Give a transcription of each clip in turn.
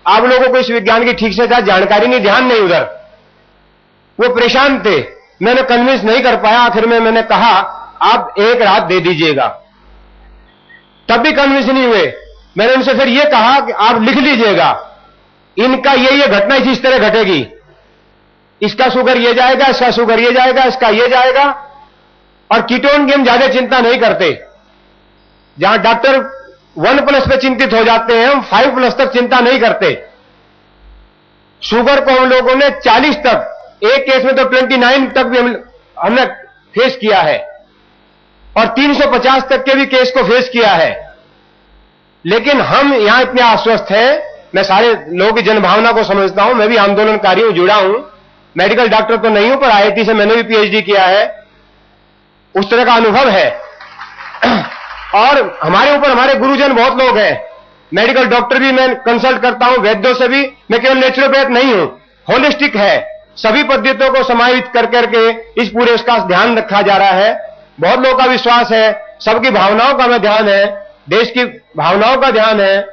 आप लोगों को इस विज्ञान की ठीक से जानकारी नहीं, ध्यान नहीं उधर, वो परेशान थे। मैंने कन्विंस नहीं कर पाया, आखिर में मैंने कहा आप एक रात दे दीजिएगा, तब भी कन्विंस नहीं हुए। मैंने उनसे फिर यह कहा कि आप लिख लीजिएगा, इनका ये घटना इस तरह घटेगी, इसका शुगर ये जाएगा, इसका शुगर ये जाएगा, इसका ये जाएगा। और कीटोन की हम ज्यादा चिंता नहीं करते, जहां डॉक्टर 1+ पे चिंतित हो जाते हैं, हम 5+ तक चिंता नहीं करते। शुगर को हम लोगों ने 40 तक, एक केस में तो 29 तक भी हमने फेस किया है, और 350 तक के भी केस को फेस किया है। लेकिन हम यहां इतने आश्वस्त हैं, मैं सारे लोगों की जनभावना को समझता हूं, मैं भी आंदोलनकारी हूं, जुड़ा हूं, मेडिकल डॉक्टर तो नहीं हूं, पर IIT से मैंने भी PhD किया है, उस तरह का अनुभव है। और हमारे ऊपर हमारे गुरुजन बहुत लोग हैं, मेडिकल डॉक्टर भी मैं कंसल्ट करता हूं, वैद्यों से भी। मैं केवल नेचुरोपैथ नहीं हूं, होलिस्टिक है, सभी पद्धतियों को समाहित कर करके इस पूरे उसका ध्यान रखा जा रहा है। बहुत लोगों का विश्वास है, सबकी भावनाओं का में ध्यान है, देश की भावनाओं का ध्यान है,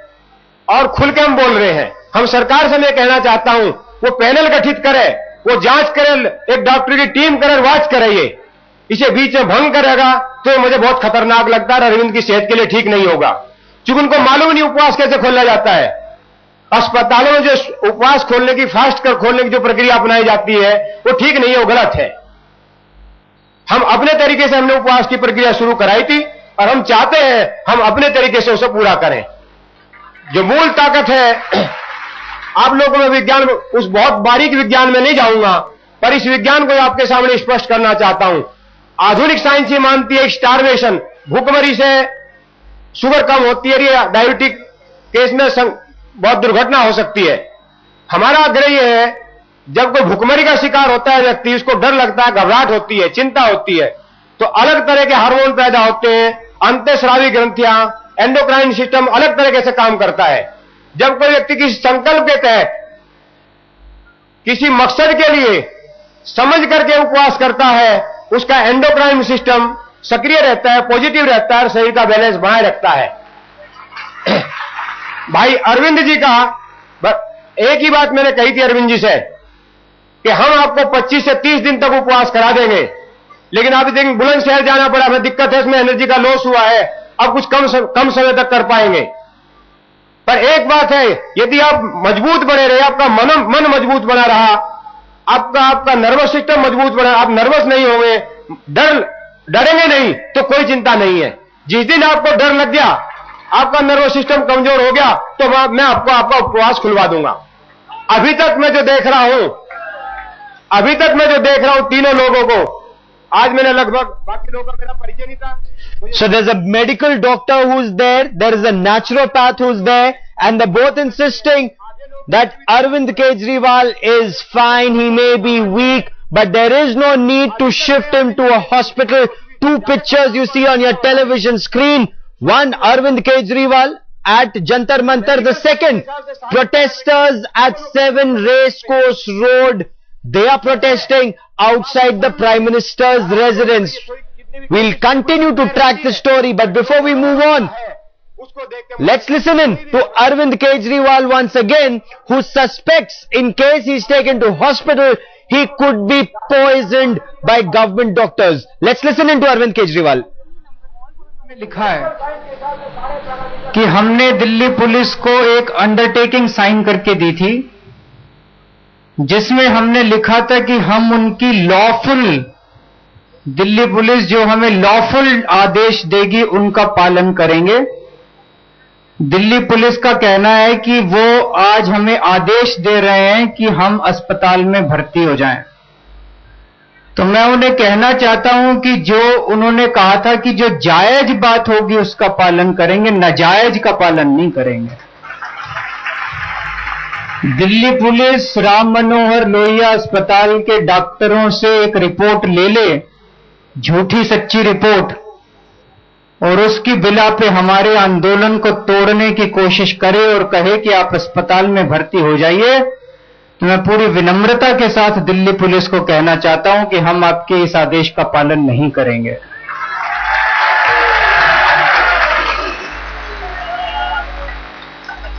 और खुल के हम बोल रहे हैं। हम सरकार से मैं कहना चाहता हूं, वो पैनल गठित करे, वो जांच करे, एक डॉक्टर की टीम करे, वॉच करे, इसे बीच में भंग करेगा तो मुझे बहुत खतरनाक लगता है, अरविंद की सेहत के लिए ठीक नहीं होगा। क्योंकि उनको मालूम नहीं उपवास कैसे खोला जाता है। अस्पतालों में जो उपवास खोलने की, फास्ट कर खोलने की जो प्रक्रिया अपनाई जाती है, वो ठीक नहीं है, वो गलत है। हम अपने तरीके से हमने उपवास की प्रक्रिया शुरू कराई थी, और हम चाहते हैं हम अपने तरीके से उसे पूरा करें। जो मूल ताकत है, आप लोगों में विज्ञान, उस बहुत बारीक विज्ञान में नहीं जाऊंगा, पर इस विज्ञान को आपके सामने स्पष्ट करना चाहता हूं। आधुनिक साइंस ये मानती है स्टारवेशन, भूखमरी से शुगर कम होती है, डायबिटिक केस में बहुत दुर्घटना हो सकती है। हमारा आग्रह यह है, जब कोई भूखमरी का शिकार होता है व्यक्ति, उसको डर लगता है, घबराहट होती है, चिंता होती है, तो अलग तरह के हार्मोन पैदा होते हैं, अंतःस्रावी ग्रंथियां, एंडोक्राइन सिस्टम अलग तरीके से काम करता है। जब कोई व्यक्ति किसी संकल्प के तहत, किसी मकसद के लिए समझ करके उपवास करता है, उसका एंडोक्राइन सिस्टम सक्रिय रहता है, पॉजिटिव रहता है, शरीर का बैलेंस बनाए रखता है। भाई अरविंद जी का एक ही बात मैंने कही थी अरविंद जी से, कि हम आपको 25 से 30 दिन तक उपवास करा देंगे, लेकिन आप देखेंगे बुलंदशहर जाना पड़ा, हमें दिक्कत है, इसमें एनर्जी का लॉस हुआ है, अब कुछ कम समय तक कर पाएंगे। पर एक बात है, यदि आप मजबूत बने रहे, आपका मन मजबूत बना रहा, आपका नर्वस सिस्टम मजबूत बना, आप नर्वस नहीं होंगे, डरेंगे नहीं, तो कोई चिंता नहीं है। जिस दिन आपको डर लग गया, आपका नर्वस सिस्टम कमजोर हो गया, तो मैं आपका उपवास खुलवा दूंगा। अभी तक मैं जो देख रहा हूं तीनों लोगों को, आज मैंने लगभग, बाकी लोगों का मेरा परिचय नहीं था। So there's a medical doctor who's there is a naturopath who's there, and they're both insisting that Arvind Kejriwal is fine, he may be weak, but there is no need to shift him to a hospital. Two pictures you see on your television screen. One, Arvind Kejriwal at Jantar Mantar. The second, protesters at 7 Racecourse Road. They are protesting outside the Prime Minister's residence. We'll continue to track the story, but before we move on, let's listen in to Arvind Kejriwal once again, who suspects in case he's taken to hospital, he could be poisoned by government doctors. Let's listen in to Arvind Kejriwal. लिखा है कि हमने Delhi police को एक undertaking sign करके दी थी, जिसमें हमने लिखा था कि हम उनकी लॉफुल, दिल्ली पुलिस जो हमें लॉफुल आदेश देगी उनका पालन करेंगे। दिल्ली पुलिस का कहना है कि वो आज हमें आदेश दे रहे हैं कि हम अस्पताल में भर्ती हो जाएं। तो मैं उन्हें कहना चाहता हूं कि जो उन्होंने कहा था कि जो जायज बात होगी उसका पालन करेंगे, नाजायज का पालन नहीं करेंगे। दिल्ली पुलिस राम मनोहर लोहिया अस्पताल के डॉक्टरों से एक रिपोर्ट ले ले, झूठी सच्ची रिपोर्ट, और उसकी बिला पे हमारे आंदोलन को तोड़ने की कोशिश करे और कहे कि आप अस्पताल में भर्ती हो जाइए, तो मैं पूरी विनम्रता के साथ दिल्ली पुलिस को कहना चाहता हूं कि हम आपके इस आदेश का पालन नहीं करेंगे।